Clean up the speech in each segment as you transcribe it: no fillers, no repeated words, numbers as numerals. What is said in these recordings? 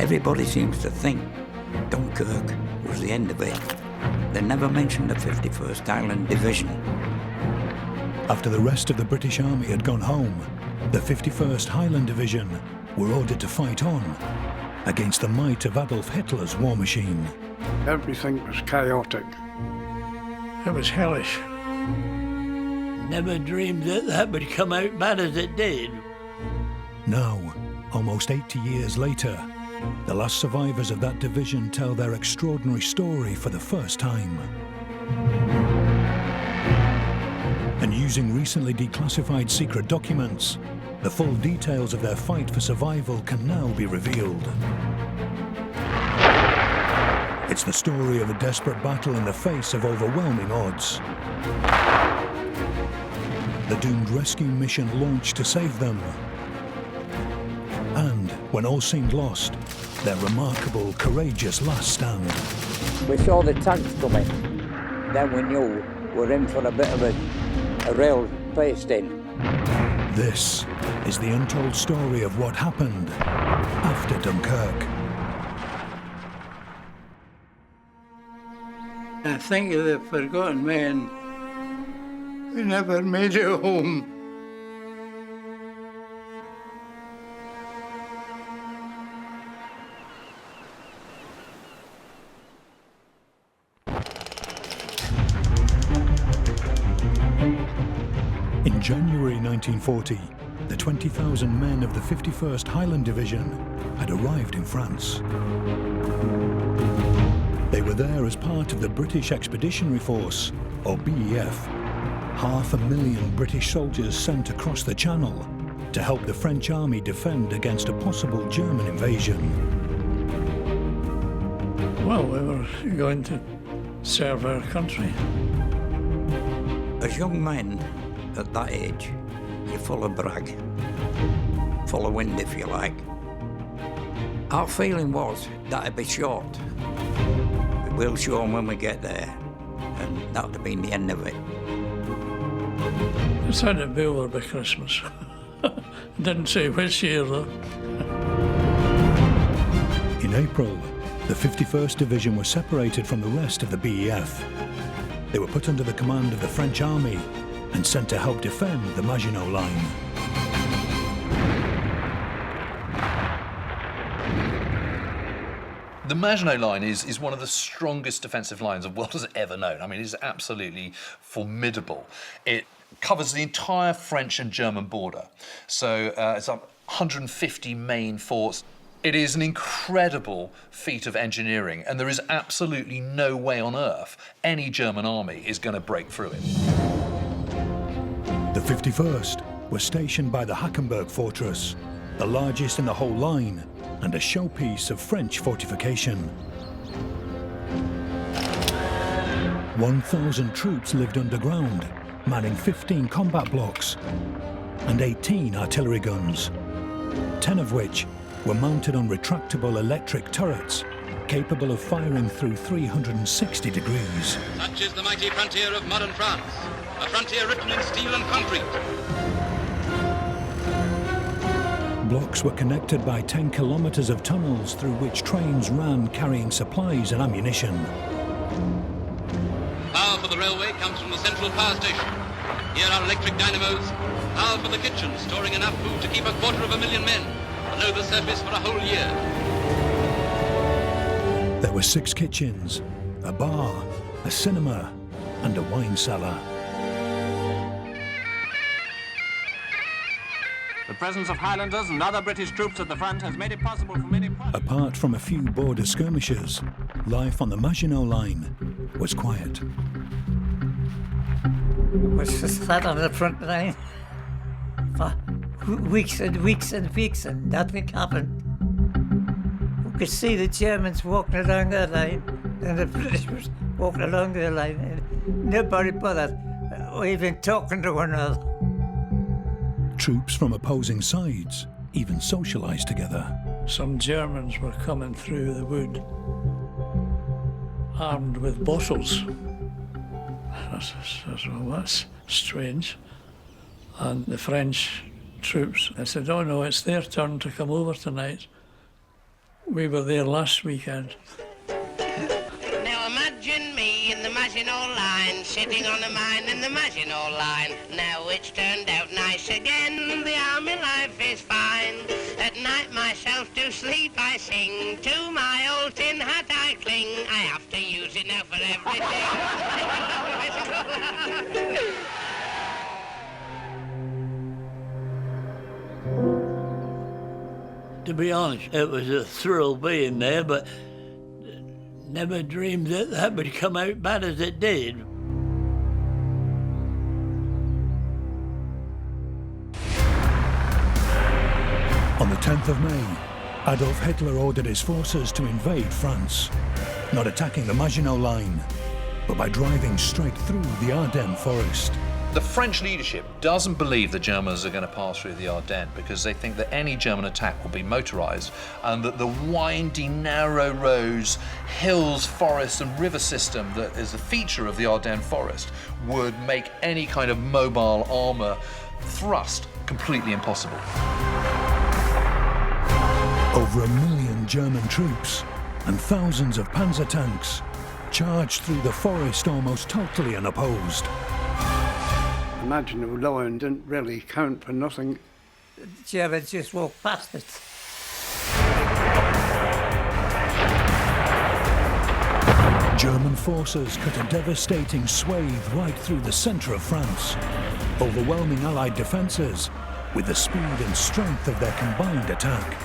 Everybody seems to think Dunkirk was the end of it. They never mentioned the 51st Highland Division. After the rest of the British Army had gone home, the 51st Highland Division were ordered to fight on against the might of Adolf Hitler's war machine. Everything was chaotic. It was hellish. Never dreamed that would come out bad as it did. Now, almost 80 years later, the last survivors of that division tell their extraordinary story for the first time. And using recently declassified secret documents, the full details of their fight for survival can now be revealed. It's the story of a desperate battle in the face of overwhelming odds. The doomed rescue mission launched to save them. And, when all seemed lost, their remarkable, courageous last stand. We saw the tanks coming. Then we knew we're in for a bit of a real pasting. This is the untold story of what happened after Dunkirk. I think of the forgotten men who never made it home. In January 1940, the 20,000 men of the 51st Highland Division had arrived in France. They were there as part of the British Expeditionary Force, or BEF, 500,000 British soldiers sent across the Channel to help the French army defend against a possible German invasion. Well, we were going to serve our country. As young men at that age, you're full of brag, full of wind if you like. Our feeling was that it'd be short. We'll show them when we get there, and that would have been the end of it. It said it'd be over by Christmas. Didn't say which year, though. In April, the 51st Division was separated from the rest of the BEF. They were put under the command of the French army and sent to help defend the Maginot Line. The Maginot Line is one of the strongest defensive lines the world has ever known. I mean, it's absolutely formidable. It covers the entire French and German border. So it's up 150 main forts. It is an incredible feat of engineering, and there is absolutely no way on earth any German army is going to break through it. The 51st was stationed by the Hackenberg Fortress, the largest in the whole line, and a showpiece of French fortification. 1,000 troops lived underground, manning 15 combat blocks and 18 artillery guns, 10 of which were mounted on retractable electric turrets capable of firing through 360 degrees. Such is the mighty frontier of modern France, a frontier written in steel and concrete. Blocks were connected by 10 kilometers of tunnels through which trains ran carrying supplies and ammunition. Power for the railway comes from the central power station. Here are electric dynamos. Power for the kitchen, storing enough food to keep 250,000 men below the surface for a whole year. There were 6 kitchens, a bar, a cinema, and a wine cellar. The presence of Highlanders and other British troops at the front has made it possible for many... Apart from a few border skirmishes, life on the Maginot Line was quiet. We sat on the front line for weeks and weeks and weeks, and nothing happened. We could see the Germans walking along their line, and the British was walking along their line, and nobody bothered, or even talking to one another. Troops from opposing sides even socialised together. Some Germans were coming through the wood, armed with bottles. I said, well, that's strange. And the French troops, I said, oh no, it's their turn to come over tonight. We were there last weekend. Now imagine me in the Maginot Line, sitting on a mine in the Maginot Line. Now it's turned out nice again, the army life is fine. At night myself to sleep I sing, to my old tin hat I cling. I have to use it now for everything. To be honest, it was a thrill being there, but never dreamed that that would come out bad as it did. On the 10th of May, Adolf Hitler ordered his forces to invade France, not attacking the Maginot Line, but by driving straight through the Ardennes forest. The French leadership doesn't believe the Germans are going to pass through the Ardennes because they think that any German attack will be motorised and that the windy, narrow roads, hills, forests and river system that is a feature of the Ardennes forest would make any kind of mobile armour thrust completely impossible. Over 1 million German troops and thousands of panzer tanks charged through the forest almost totally unopposed. The Maginot Line didn't really count for nothing. The Germans just walked past it. German forces cut a devastating swathe right through the centre of France, overwhelming Allied defences with the speed and strength of their combined attack.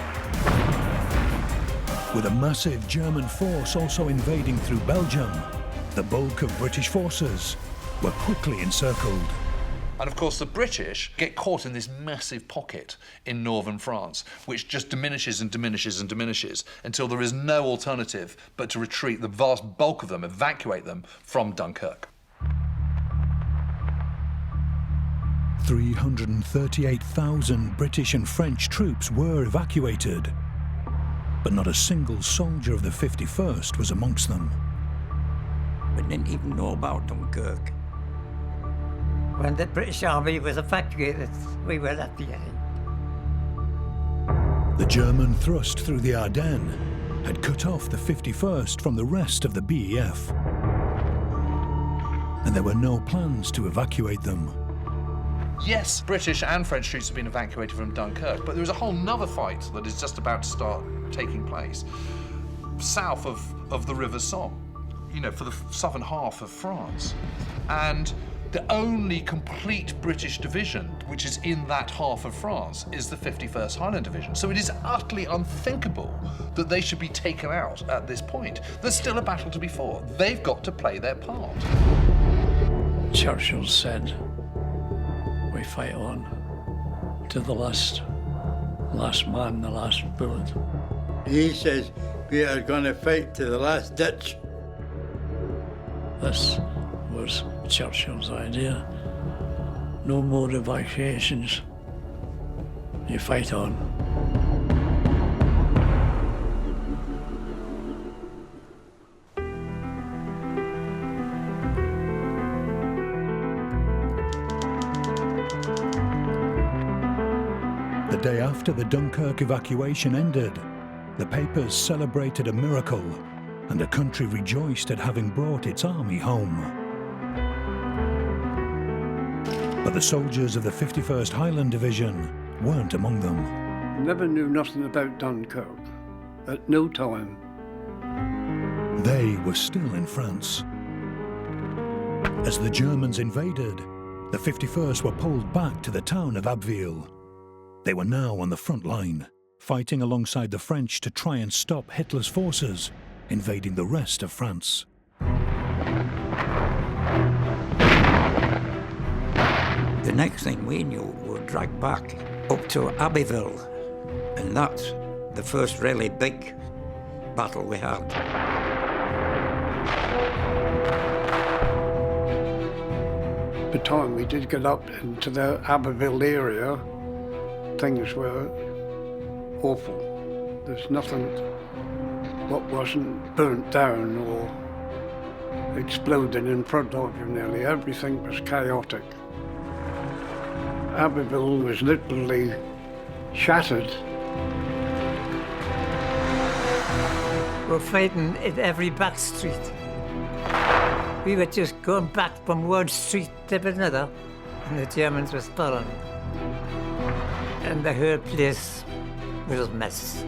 With a massive German force also invading through Belgium, the bulk of British forces were quickly encircled. And of course the British get caught in this massive pocket in northern France, which just diminishes and diminishes and diminishes until there is no alternative but to retreat, the vast bulk of them, evacuate them from Dunkirk. 338,000 British and French troops were evacuated, but not a single soldier of the 51st was amongst them. We didn't even know about Dunkirk. When the British Army was evacuated, we were at the end. The German thrust through the Ardennes had cut off the 51st from the rest of the BEF, and there were no plans to evacuate them. Yes, British and French troops have been evacuated from Dunkirk, but there is a whole nother fight that is just about to start taking place south of the River Somme, you know, for the southern half of France. And the only complete British division which is in that half of France is the 51st Highland Division. So it is utterly unthinkable that they should be taken out at this point. There's still a battle to be fought. They've got to play their part. Churchill said, we fight on to the last man, the last bullet. He says we are going to fight to the last ditch. This was Churchill's idea. No more evacuations. You fight on. The day after the Dunkirk evacuation ended, the papers celebrated a miracle and the country rejoiced at having brought its army home. But the soldiers of the 51st Highland Division weren't among them. Never knew nothing about Dunkirk. At no time. They were still in France. As the Germans invaded, the 51st were pulled back to the town of Abbeville. They were now on the front line, fighting alongside the French to try and stop Hitler's forces invading the rest of France. The next thing we knew, we were dragged back up to Abbeville, and that's the first really big battle we had. The time we did get up into the Abbeville area, things were awful. There's nothing what wasn't burnt down or exploding in front of you. Nearly everything was chaotic. Abbeville was literally shattered. were fighting in every back street. We were just going back from one street to another, and the Germans were following. And the whole place was a mess.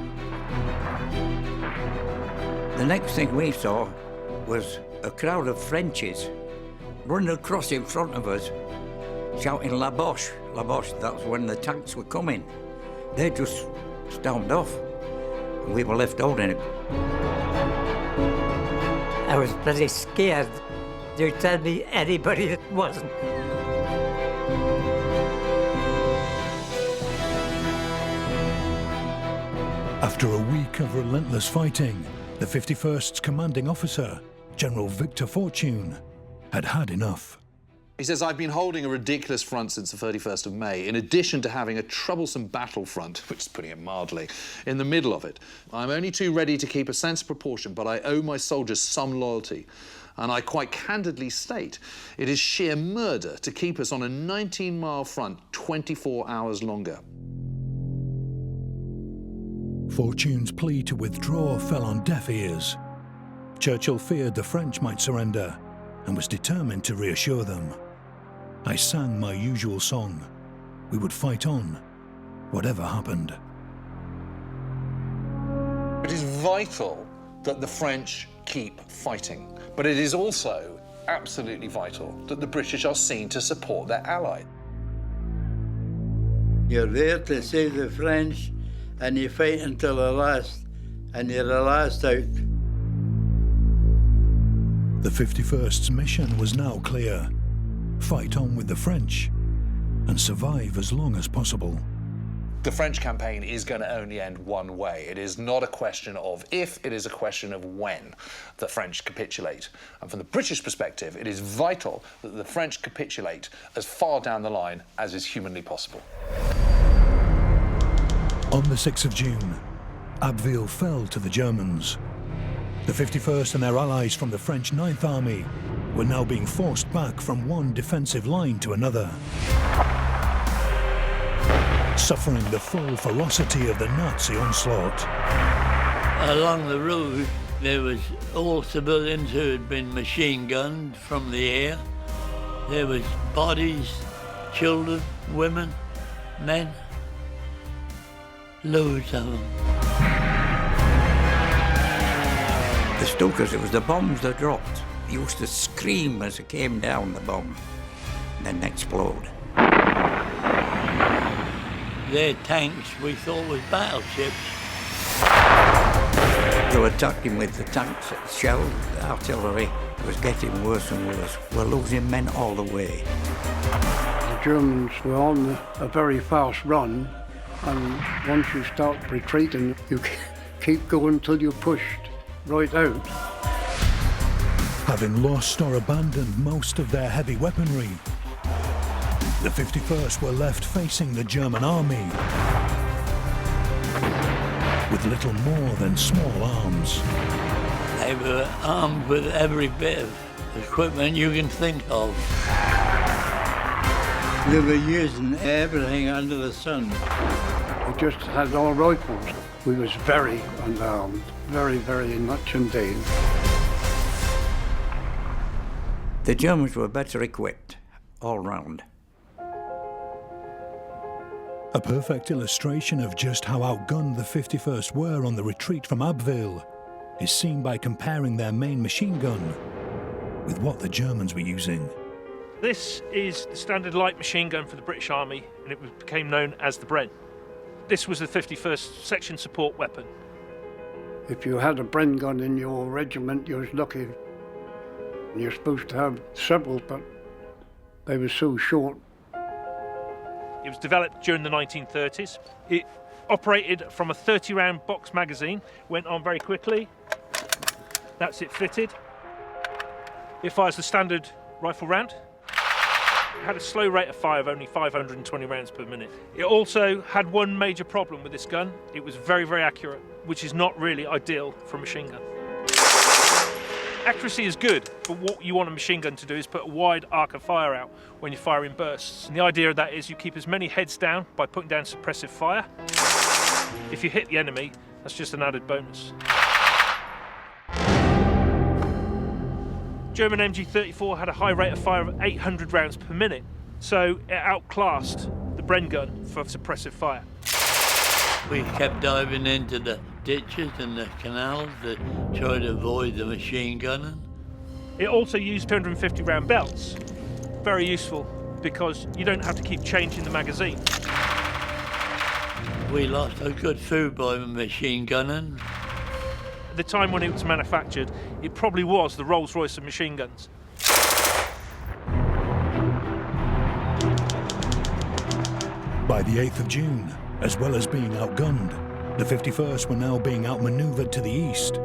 The next thing we saw was a crowd of Frenchies running across in front of us, shouting La Boche, La Boche. That's when the tanks were coming. They just stormed off, and we were left holding it. I was bloody scared. You tell me anybody that wasn't. After a week of relentless fighting, the 51st's commanding officer, General Victor Fortune, had had enough. He says, I've been holding a ridiculous front since the 31st of May, in addition to having a troublesome battlefront, which is putting it mildly, in the middle of it. I'm only too ready to keep a sense of proportion, but I owe my soldiers some loyalty. And I quite candidly state it is sheer murder to keep us on a 19-mile front 24 hours longer. Fortune's plea to withdraw fell on deaf ears. Churchill feared the French might surrender and was determined to reassure them. I sang my usual song. We would fight on, whatever happened. It is vital that the French keep fighting, but it is also absolutely vital that the British are seen to support their ally. You're there to save the French, and you fight until the last, and you're the last out. The 51st's mission was now clear. Fight on with the French and survive as long as possible. The French campaign is going to only end one way. It is not a question of if, it is a question of when the French capitulate. And from the British perspective, it is vital that the French capitulate as far down the line as is humanly possible. On the 6th of June, Abbeville fell to the Germans. The 51st and their allies from the French 9th Army were now being forced back from one defensive line to another, suffering the full ferocity of the Nazi onslaught. Along the road, there was all civilians who had been machine gunned from the air. There was bodies, children, women, men, loads of them. The Stokers, it was the bombs that dropped. They used to scream as it came down, the bomb, and then explode. Their tanks we thought was battleships. They were attacking with the tanks, shell, the artillery. It was getting worse and worse. We're losing men all the way. The Germans were on a very fast run, and once you start retreating, you keep going till you're pushed right out. Having lost or abandoned most of their heavy weaponry, the 51st were left facing the German army with little more than small arms. They were armed with every bit of equipment you can think of. They were using everything under the sun. We just had our rifles. We was very unarmed, very, very much indeed. The Germans were better equipped, all round. A perfect illustration of just how outgunned the 51st were on the retreat from Abbeville is seen by comparing their main machine gun with what the Germans were using. This is the standard light machine gun for the British Army, and it became known as the Bren. This was the 51st section support weapon. If you had a Bren gun in your regiment, you was lucky. You're supposed to have several, but they were so short. It was developed during the 1930s. It operated from a 30-round box magazine, went on very quickly. That's it fitted. It fires the standard rifle round. It had a slow rate of fire of only 520 rounds per minute. It also had one major problem with this gun. It was very, very accurate, which is not really ideal for a machine gun. Accuracy is good, but what you want a machine gun to do is put a wide arc of fire out when you fire in bursts. And the idea of that is you keep as many heads down by putting down suppressive fire. If you hit the enemy, that's just an added bonus. German MG-34 had a high rate of fire of 800 rounds per minute, so it outclassed the Bren gun for suppressive fire. We kept diving into the ditches and the canals to try to avoid the machine gunning. It also used 250 round belts. Very useful because you don't have to keep changing the magazine. We lost a good food by machine gunning. At the time when it was manufactured, it probably was the Rolls-Royce of machine guns. By the 8th of June, as well as being outgunned, the 51st were now being outmaneuvered to the east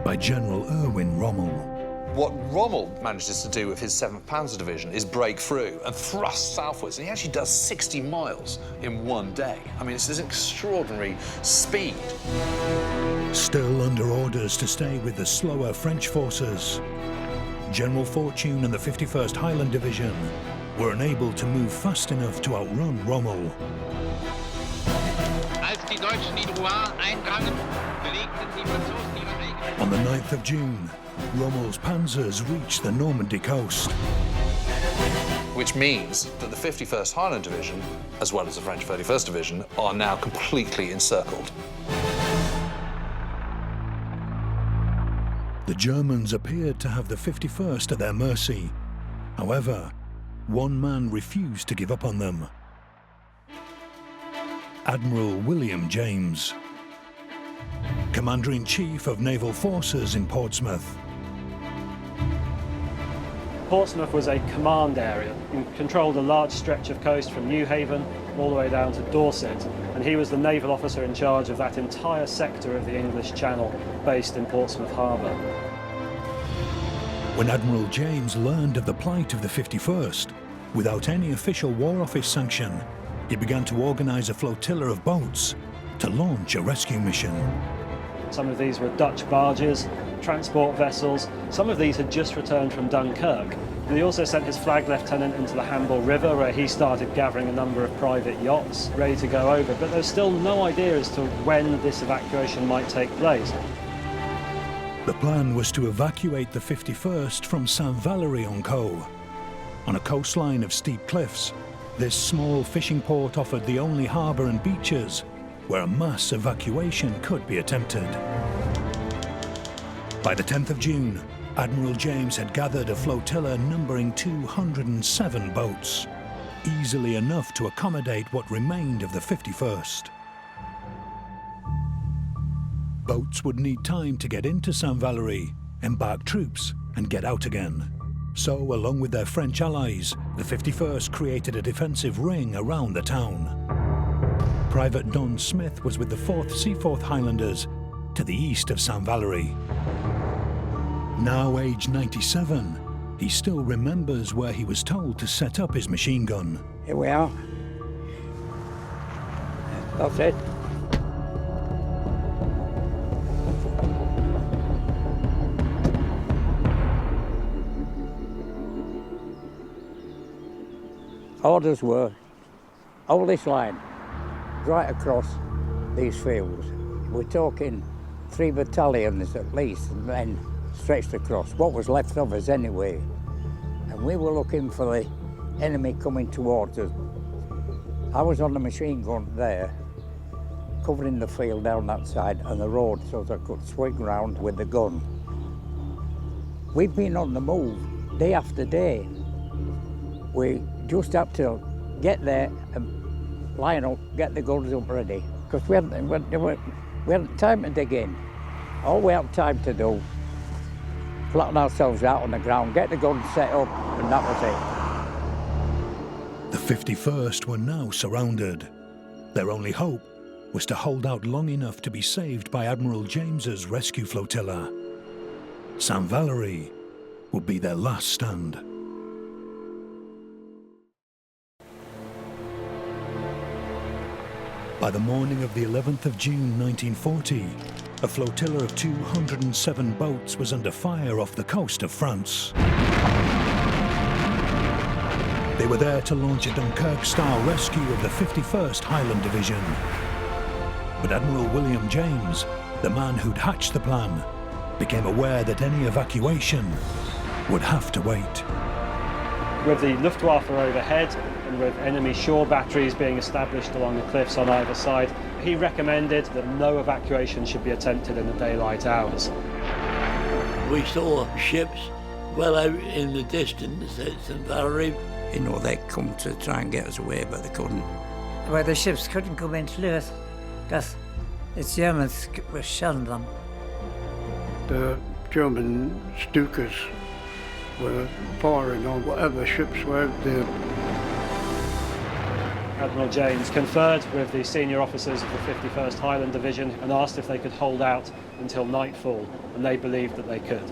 by General Erwin Rommel. What Rommel manages to do with his 7th Panzer Division is break through and thrust southwards, and he actually does 60 miles in one day. I mean, it's an extraordinary speed. Still under orders to stay with the slower French forces, General Fortune and the 51st Highland Division were unable to move fast enough to outrun Rommel. On the 9th of June, Rommel's panzers reached the Normandy coast. Which means that the 51st Highland Division, as well as the French 31st Division, are now completely encircled. The Germans appeared to have the 51st at their mercy. However, one man refused to give up on them. Admiral William James, Commander-in-Chief of Naval Forces in Portsmouth. Portsmouth was a command area. He controlled a large stretch of coast from Newhaven all the way down to Dorset, and he was the naval officer in charge of that entire sector of the English Channel based in Portsmouth Harbour. When Admiral James learned of the plight of the 51st, without any official War Office sanction, he began to organise a flotilla of boats to launch a rescue mission. Some of these were Dutch barges, transport vessels. Some of these had just returned from Dunkirk. And he also sent his flag lieutenant into the Hamble River, where he started gathering a number of private yachts ready to go over. But there's still no idea as to when this evacuation might take place. The plan was to evacuate the 51st from Saint-Valery-en-Caux. On a coastline of steep cliffs, this small fishing port offered the only harbour and beaches where a mass evacuation could be attempted. By the 10th of June, Admiral James had gathered a flotilla numbering 207 boats, easily enough to accommodate what remained of the 51st. Boats would need time to get into Saint-Valery, embark troops, and get out again. So, along with their French allies, the 51st created a defensive ring around the town. Private Don Smith was with the 4th Seaforth Highlanders to the east of Saint-Valery. Now aged 97, he still remembers where he was told to set up his machine gun. Here we are. That's it. Orders were, hold this line, right across these fields. We're talking 3 battalions at least, men stretched across, what was left of us anyway. And we were looking for the enemy coming towards us. I was on the machine gun there, covering the field down that side and the road so that I could swing round with the gun. We've been on the move day after day. We just have to get there and line up, get the guns up ready, because we hadn't time to dig in. All we had time to do, flatten ourselves out on the ground, get the guns set up, and that was it. The 51st were now surrounded. Their only hope was to hold out long enough to be saved by Admiral James's rescue flotilla. Saint-Valery would be their last stand. By the morning of the 11th of June 1940, a flotilla of 207 boats was under fire off the coast of France. They were there to launch a Dunkirk-style rescue of the 51st Highland Division. But Admiral William James, the man who'd hatched the plan, became aware that any evacuation would have to wait. With the Luftwaffe overhead and with enemy shore batteries being established along the cliffs on either side, he recommended that no evacuation should be attempted in the daylight hours. We saw ships well out in the distance at St. Valery. You know, they come to try and get us away, but they couldn't. Well, the ships couldn't come into Lewis because the Germans were shelling them. The German Stukas were firing on whatever ships were out there. Admiral James conferred with the senior officers of the 51st Highland Division and asked if they could hold out until nightfall, and they believed that they could.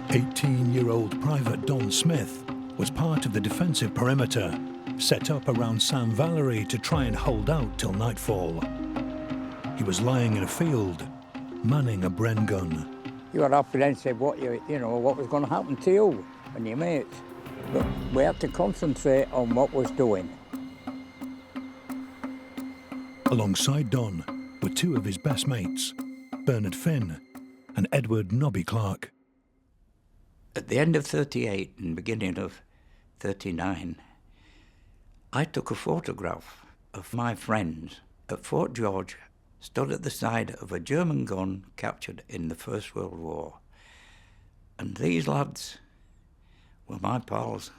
"18-year-old Private Don Smith was part of the defensive perimeter set up around St. Valery to try and hold out till nightfall. He was lying in a field, manning a Bren gun. You were apprehensive what was going to happen to you and your mates. But we had to concentrate on what was doing. Alongside Don were two of his best mates, Bernard Finn and Edward Nobby Clark. At the end of 38 and beginning of 39, I took a photograph of my friends at Fort George, stood at the side of a German gun captured in the First World War. And these lads were my pals.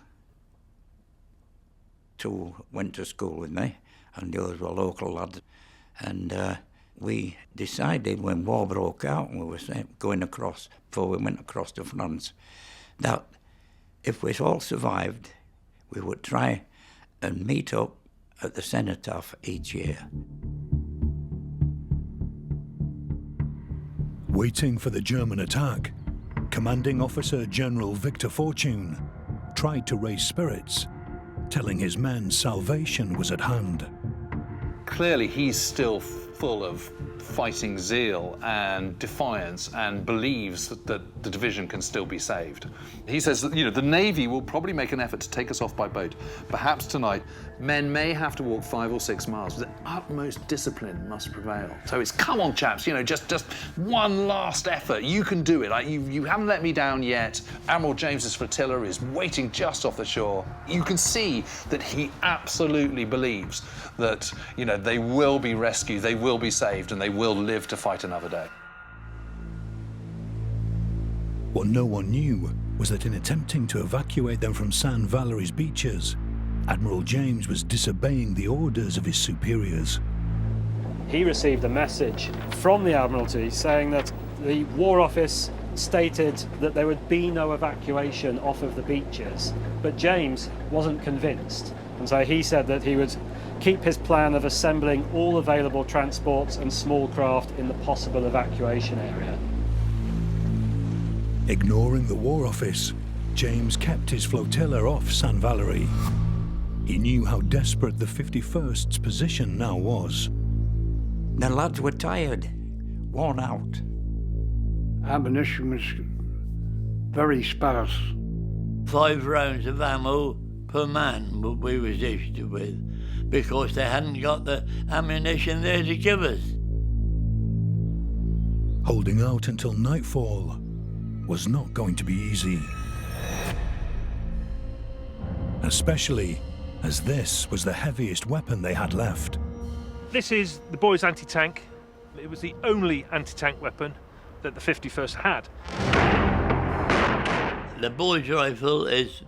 Two went to school with me, and the others were local lads. And we decided when war broke out and we were going across, before we went across to France, that if we all survived, we would try and meet up at the cenotaph each year. Waiting for the German attack, Commanding Officer General Victor Fortune tried to raise spirits, telling his men salvation was at hand. Clearly, he's still full of fighting zeal and defiance and believes that the division can still be saved. He says that, the Navy will probably make an effort to take us off by boat. Perhaps tonight, men may have to walk 5 or 6 miles. The utmost discipline must prevail. So it's, come on, chaps, just one last effort. You can do it. You haven't let me down yet. Admiral James's flotilla is waiting just off the shore. You can see that he absolutely believes that, they will be rescued, they will be saved, and they will live to fight another day. What no one knew was that in attempting to evacuate them from St. Valery's beaches, Admiral James was disobeying the orders of his superiors. He received a message from the Admiralty saying that the War Office stated that there would be no evacuation off of the beaches, but James wasn't convinced, and so he said that he would keep his plan of assembling all available transports and small craft in the possible evacuation area. Ignoring the War Office, James kept his flotilla off St. Valery. He knew how desperate the 51st's position now was. The lads were tired, worn out. Ammunition was very sparse. 5 rounds of ammo per man we was issued with, because they hadn't got the ammunition there to give us. Holding out until nightfall was not going to be easy. Especially as this was the heaviest weapon they had left. This is the boys' anti-tank. It was the only anti-tank weapon that the 51st had. The boys' rifle is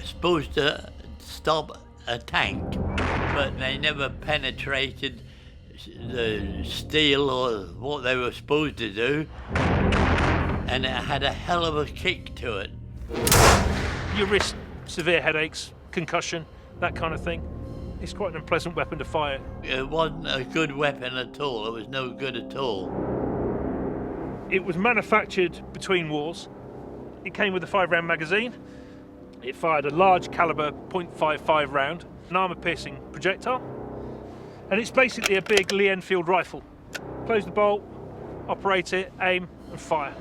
supposed to stop a tank, but they never penetrated the steel or what they were supposed to do, and it had a hell of a kick to it. You risk severe headaches, concussion, that kind of thing. It's quite an unpleasant weapon to fire. It wasn't a good weapon at all. It was no good at all. It was manufactured between wars. It came with a 5-round magazine. It fired a large caliber .55 round, an armour-piercing projectile, and it's basically a big Lee Enfield rifle. Close the bolt, operate it, aim, and fire.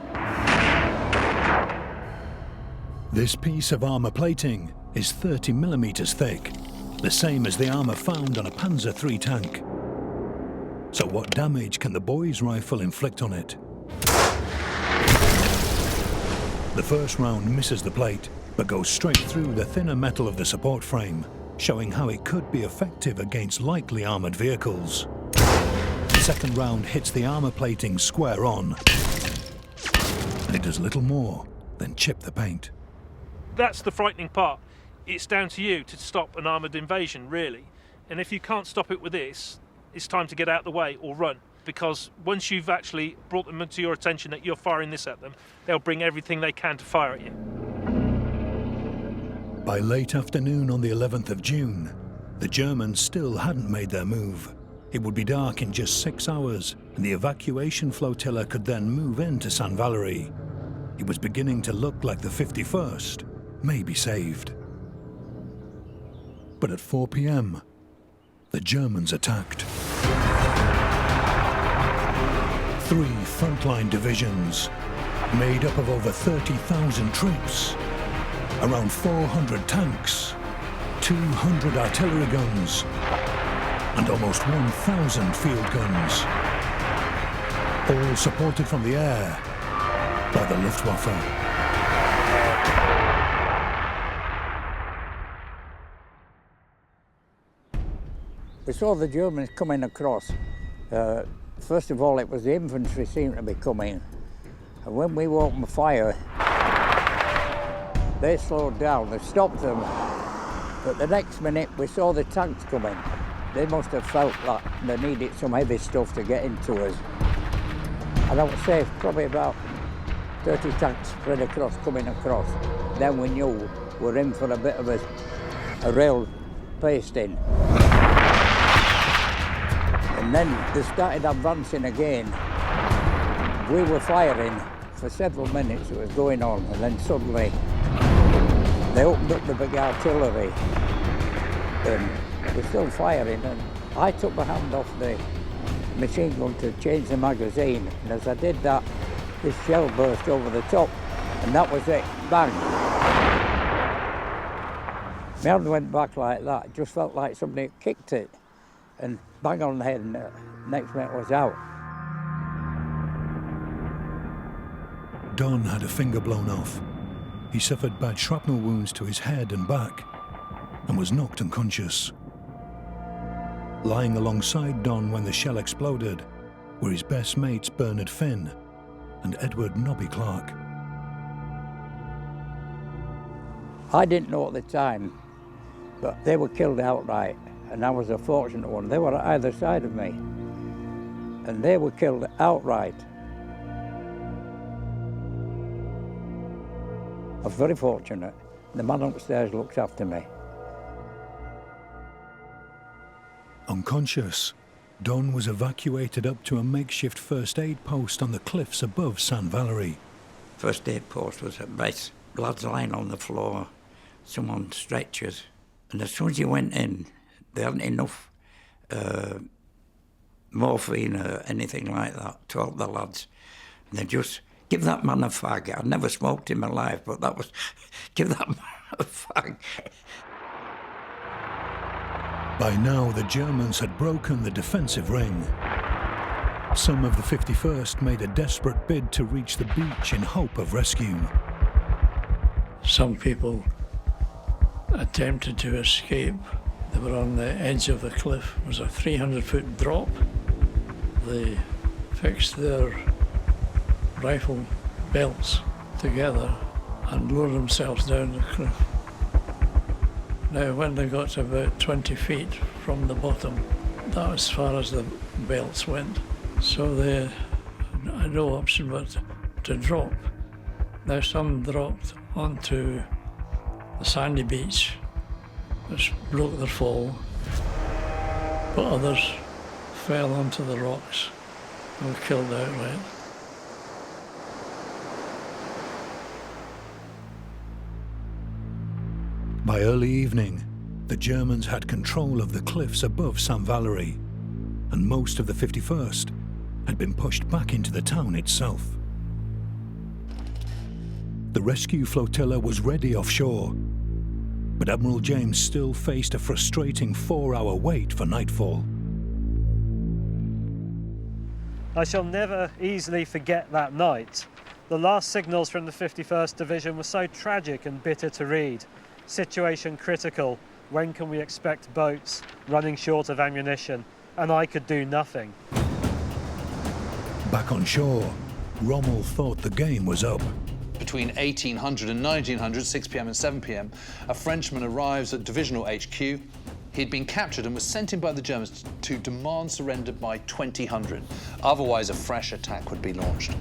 This piece of armour plating is 30 millimetres thick, the same as the armour found on a Panzer III tank. So what damage can the boy's rifle inflict on it? The first round misses the plate, but goes straight through the thinner metal of the support frame, showing how it could be effective against lightly armoured vehicles. The second round hits the armour plating square on, and it does little more than chip the paint. That's the frightening part. It's down to you to stop an armoured invasion, really. And if you can't stop it with this, it's time to get out of the way or run. Because once you've actually brought them to your attention that you're firing this at them, they'll bring everything they can to fire at you. By late afternoon on the 11th of June, the Germans still hadn't made their move. It would be dark in just 6 hours, and the evacuation flotilla could then move into St. Valery. It was beginning to look like the 51st may be saved. But at 4 p.m, the Germans attacked. 3 frontline divisions, made up of over 30,000 troops, around 400 tanks, 200 artillery guns, and almost 1,000 field guns, all supported from the air by the Luftwaffe. We saw the Germans coming across. First of all, it was the infantry seemed to be coming. And when we opened fire, they slowed down, they stopped them. But the next minute, we saw the tanks coming. They must have felt that they needed some heavy stuff to get into us. And I would say probably about 30 tanks spread across, coming across. Then we knew we're in for a bit of a rail pasting. And then they started advancing again. We were firing for several minutes, it was going on, and then suddenly they opened up the big artillery, and we're still firing, and I took my hand off the machine gun to change the magazine, and as I did that, this shell burst over the top, and that was it, bang. My hand went back like that, it just felt like somebody had kicked it, and bang on the head, and the next minute was out. Don had a finger blown off. He suffered bad shrapnel wounds to his head and back, and was knocked unconscious. Lying alongside Don when the shell exploded were his best mates Bernard Finn and Edward Nobby Clark. I didn't know at the time, but they were killed outright, and I was a fortunate one. They were at either side of me, and they were killed outright. I was very fortunate. The man upstairs looks after me. Unconscious, Don was evacuated up to a makeshift first aid post on the cliffs above St. Valery. First aid post was at base. Lads lying on the floor, some on stretchers. And as soon as you went in, there hadn't enough morphine or anything like that to help the lads. And they just, give that man a fag. I'd never smoked in my life, but that was, give that man a fag. By now, the Germans had broken the defensive ring. Some of the 51st made a desperate bid to reach the beach in hope of rescue. Some people attempted to escape. They were on the edge of the cliff. It was a 300-foot drop. They fixed their rifle belts together and lowered themselves down the cliff. Now, when they got to about 20 feet from the bottom, that was as far as the belts went. So they had no option but to drop. Now, some dropped onto the sandy beach, which broke their fall, but others fell onto the rocks and were killed outright. By early evening, the Germans had control of the cliffs above St. Valery, and most of the 51st had been pushed back into the town itself. The rescue flotilla was ready offshore, but Admiral James still faced a frustrating 4-hour wait for nightfall. I shall never easily forget that night. The last signals from the 51st Division were so tragic and bitter to read. Situation critical. When can we expect boats? Running short of ammunition. And I could do nothing. Back on shore, Rommel thought the game was up. Between 1800 and 1900, 6 p.m. and 7 p.m, a Frenchman arrives at Divisional HQ. He'd been captured and was sent in by the Germans to demand surrender by 2000. Otherwise, a fresh attack would be launched.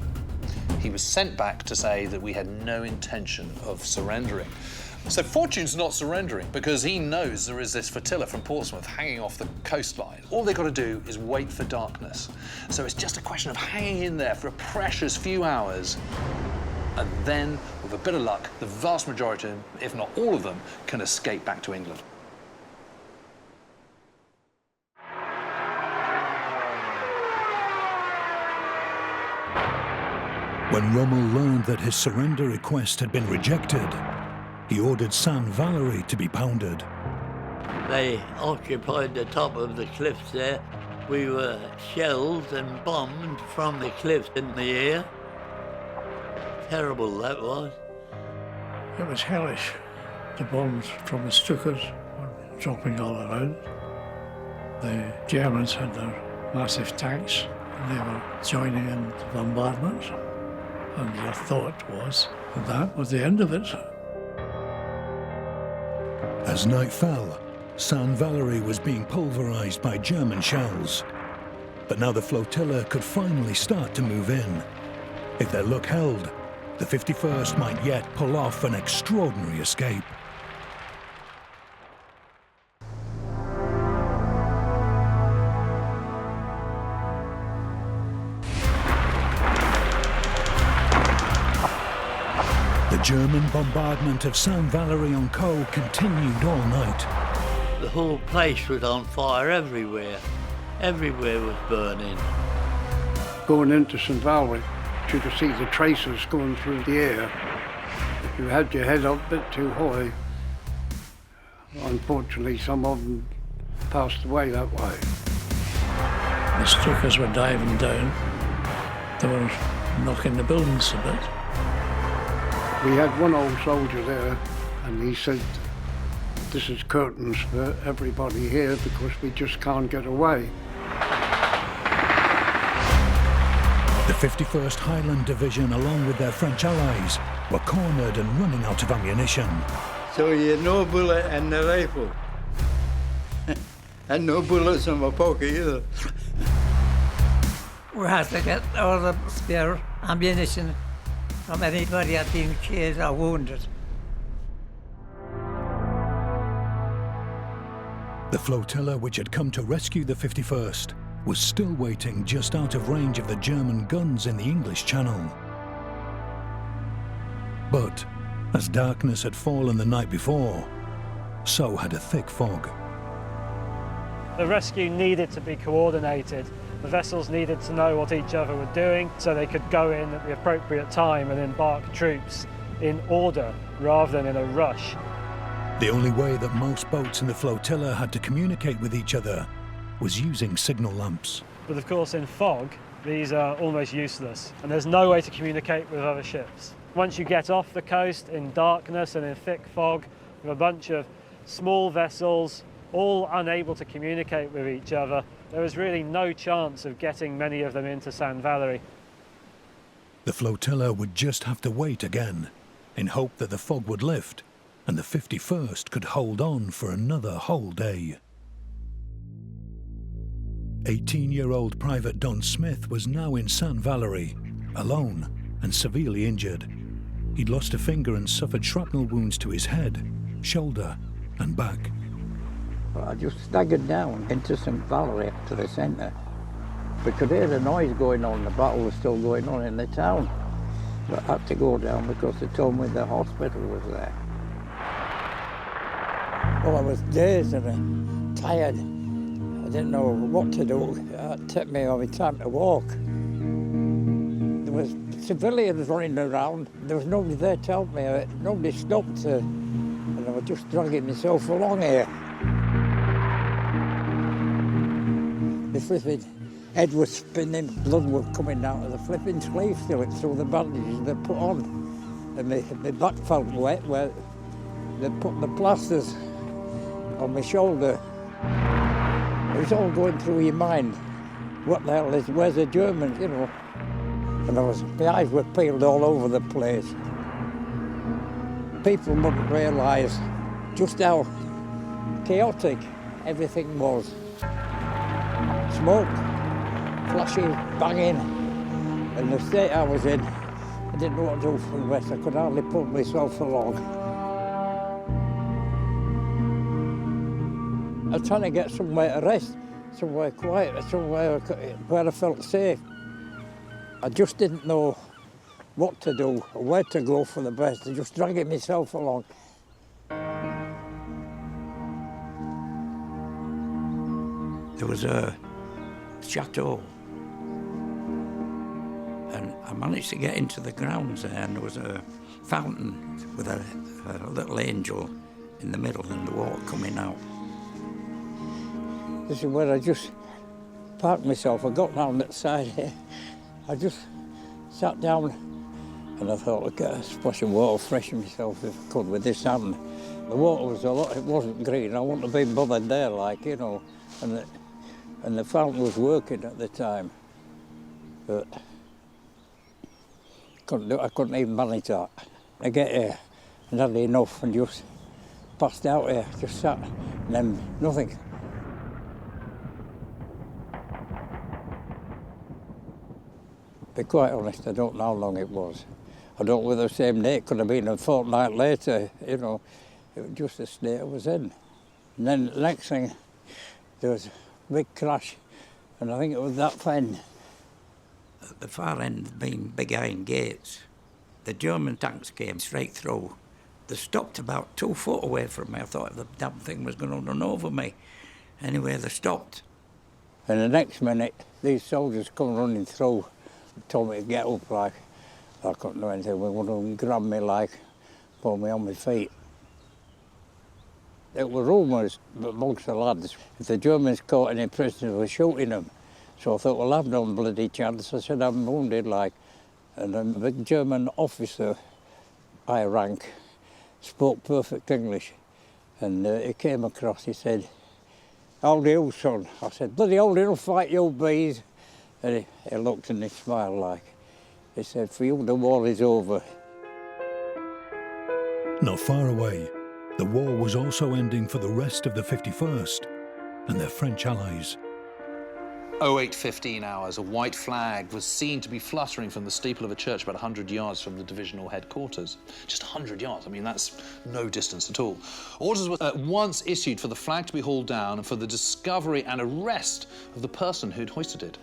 He was sent back to say that we had no intention of surrendering. So Fortune's not surrendering because he knows there is this flotilla from Portsmouth hanging off the coastline. All they've got to do is wait for darkness. So it's just a question of hanging in there for a precious few hours. And then, with a bit of luck, the vast majority, if not all of them, can escape back to England. When Rommel learned that his surrender request had been rejected, he ordered San Valery to be pounded. They occupied the top of the cliffs there. We were shelled and bombed from the cliffs in the air. Terrible that was. It was hellish. The bombs from the Stukas were dropping all around. The Germans had their massive tanks and they were joining in the bombardment. And their thought was that was the end of it. As night fell, San Valery was being pulverized by German shells. But now the flotilla could finally start to move in. If their luck held, the 51st might yet pull off an extraordinary escape. The German bombardment of San Valery on Caux continued all night. The whole place was on fire everywhere. Everywhere was burning. Going into St Valery, you could see the tracers going through the air. If you had your head up a bit too high, unfortunately some of them passed away that way. The Stukas were diving down. They were knocking the buildings a bit. We had one old soldier there and he said, "This is curtains for everybody here because we just can't get away." The 51st Highland Division, along with their French allies, were cornered and running out of ammunition. So you had no bullet in the rifle. And no bullets in my pocket either. We had to get all the spare ammunition from anybody that had been killed or wounded. The flotilla which had come to rescue the 51st was still waiting just out of range of the German guns in the English Channel. But as darkness had fallen the night before, so had a thick fog. The rescue needed to be coordinated. The vessels needed to know what each other were doing so they could go in at the appropriate time and embark troops in order rather than in a rush. The only way that most boats in the flotilla had to communicate with each other was using signal lamps. But of course in fog, these are almost useless and there's no way to communicate with other ships. Once you get off the coast in darkness and in thick fog with a bunch of small vessels all unable to communicate with each other, there was really no chance of getting many of them into San Valery. The flotilla would just have to wait again in hope that the fog would lift and the 51st could hold on for another whole day. 18-year-old Private Don Smith was now in San Valery, alone and severely injured. He'd lost a finger and suffered shrapnel wounds to his head, shoulder and back. I just staggered down into St Valery to the centre. We could hear the noise going on, the battle was still going on in the town. But I had to go down because they told me the hospital was there. Well, I was dazed and tired. I didn't know what to do. It took me all the time to walk. There was civilians running around. There was nobody there to help me. Nobody stopped. And I was just dragging myself along here. This was with Head was spinning, blood was coming out of the flipping sleeve through the bandages they put on. And my back felt wet where they put the plasters on my shoulder. It was all going through your mind. What the hell is, where's the Germans, you know? And my eyes were peeled all over the place. People wouldn't realise just how chaotic everything was. Smoke, flashing, banging, and the state I was in, I didn't know what to do for the rest. I could hardly pull myself along. I was trying to get somewhere to rest, somewhere quiet, somewhere where I felt safe. I just didn't know what to do or where to go for the best. I just dragging myself along. There was a chateau, and I managed to get into the grounds there, and there was a fountain with a little angel in the middle and the water coming out. This is where I just parked myself. I got down that side here. I just sat down and I thought I'd get a splash of water, freshen myself if I could with this hand. The water was it wasn't green. I wouldn't have been bothered there, like, you know, and the fountain was working at the time. But I couldn't even manage that. I get here and had enough and just passed out here, just sat, and then nothing. To be quite honest, I don't know how long it was. I don't know whether the same day, it could have been a fortnight later, you know. It was just the state I was in. And then the next thing, there was a big crash, and I think it was that end. At the far end being big iron gates, the German tanks came straight through. They stopped about 2 foot away from me. I thought the damn thing was going to run over me. Anyway, they stopped. And the next minute, these soldiers come running through, told me to get up, like, I couldn't do anything. They would grab me, like, pull me on my feet. It was rumours amongst the lads, if the Germans caught any prisoners, were shooting them. So I thought, well, I've no bloody chance. I said, I'm wounded, like. And then the German officer, high rank, spoke perfect English. And he came across, he said, "How old are you, son?" I said, "Bloody old enough to fight you bees." And he looked and he smiled, like. He said, "For you, the war is over." Not far away, the war was also ending for the rest of the 51st and their French allies. 08:15 hours, a white flag was seen to be fluttering from the steeple of a church about 100 yards from the divisional headquarters. Just 100 yards, I mean, that's no distance at all. Orders were at once issued for the flag to be hauled down and for the discovery and arrest of the person who'd hoisted it.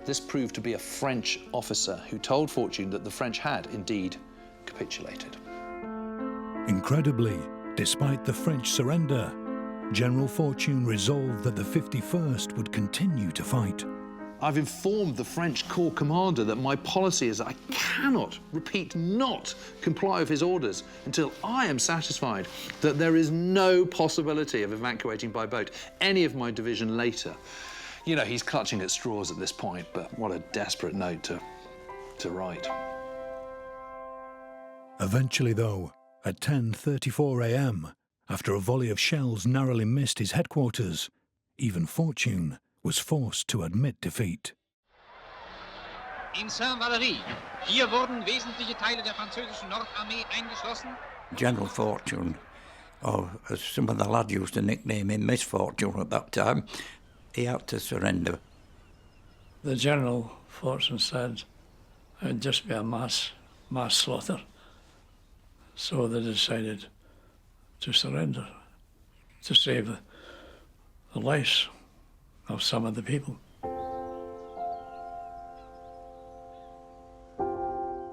This proved to be a French officer who told Fortune that the French had indeed capitulated. Incredibly, despite the French surrender, General Fortune resolved that the 51st would continue to fight. I've informed the French Corps commander that my policy is that I cannot, repeat, not comply with his orders until I am satisfied that there is no possibility of evacuating by boat any of my division later. You know, he's clutching at straws at this point, but what a desperate note to write. Eventually, though, at 10:34 a.m., after a volley of shells narrowly missed his headquarters, even Fortune was forced to admit defeat. In Saint-Valery, hier wurden wesentliche Teile der französischen Nordarmee eingeschlossen. General Fortune, or as some of the lads used to nickname him, Misfortune at that time, he had to surrender. The General Fortune said it would just be a mass slaughter. So they decided to surrender, to save the lives of some of the people.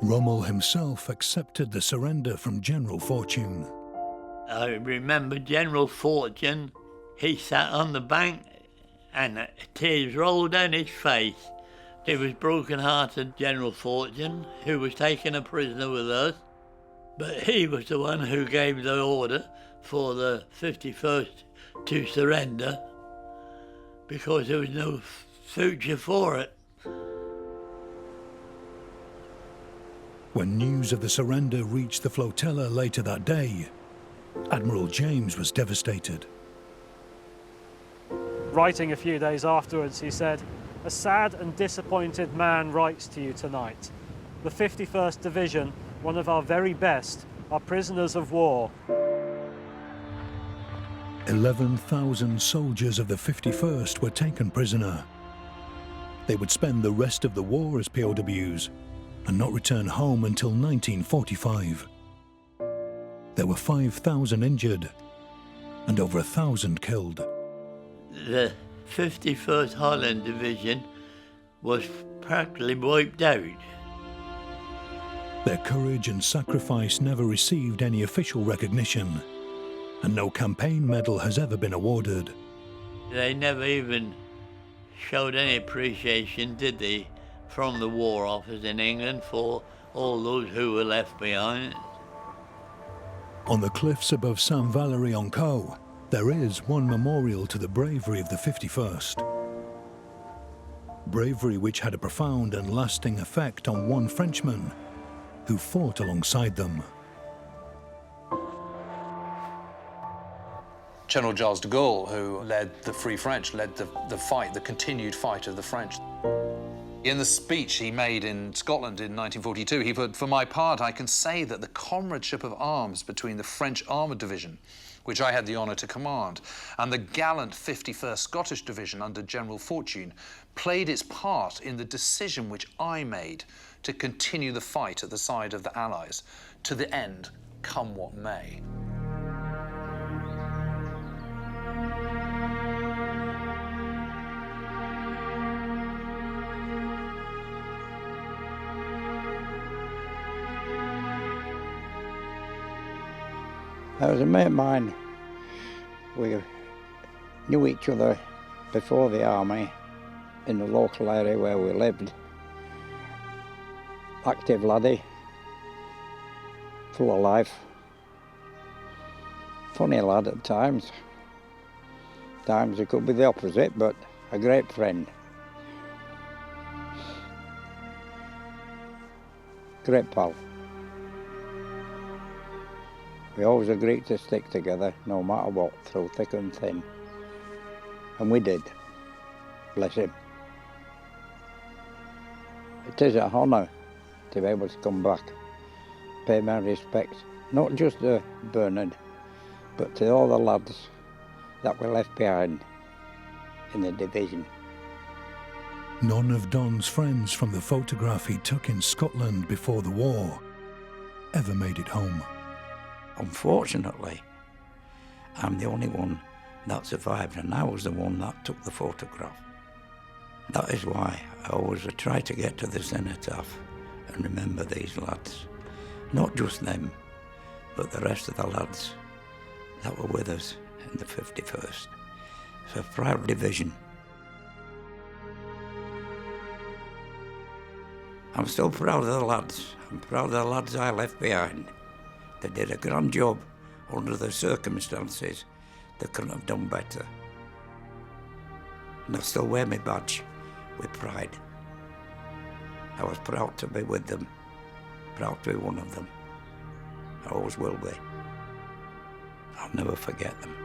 Rommel himself accepted the surrender from General Fortune. I remember General Fortune, he sat on the bank and tears rolled down his face. It was broken-hearted General Fortune, who was taken a prisoner with us, but he was the one who gave the order for the 51st to surrender because there was no suit you for it. When news of the surrender reached the flotilla later that day, Admiral James was devastated. Writing a few days afterwards, he said, "A sad and disappointed man writes to you tonight. The 51st Division, one of our very best, are prisoners of war." 11,000 soldiers of the 51st were taken prisoner. They would spend the rest of the war as POWs and not return home until 1945. There were 5,000 injured and over 1,000 killed. The 51st Highland Division was practically wiped out. Their courage and sacrifice never received any official recognition, and no campaign medal has ever been awarded. They never even showed any appreciation, did they, from the War Office in England for all those who were left behind. On the cliffs above Saint Valery-en-Caux, there is one memorial to the bravery of the 51st. Bravery which had a profound and lasting effect on one Frenchman who fought alongside them. General Charles de Gaulle, who led the Free French, led the fight, the continued fight of the French. In the speech he made in Scotland in 1942, he put, "For my part, I can say that the comradeship of arms between the French Armoured Division, which I had the honour to command, and the gallant 51st Scottish Division under General Fortune, played its part in the decision which I made to continue the fight at the side of the Allies, to the end, come what may." There was a mate of mine. We knew each other before the army in the local area where we lived. Active laddie, full of life. Funny lad at times. Times he could be the opposite, but a great friend. Great pal. We always agreed to stick together, no matter what, through thick and thin. And we did. Bless him. It is an honour to be able to come back, pay my respects, not just to Bernard, but to all the lads that were left behind in the division. None of Don's friends from the photograph he took in Scotland before the war ever made it home. Unfortunately, I'm the only one that survived, and I was the one that took the photograph. That is why I always try to get to the cenotaph and remember these lads. Not just them, but the rest of the lads that were with us in the 51st. It's a proud division. I'm still proud of the lads. I'm proud of the lads I left behind. They did a grand job under the circumstances. They couldn't have done better. And I still wear my badge with pride. I was proud to be with them, proud to be one of them. I always will be. I'll never forget them.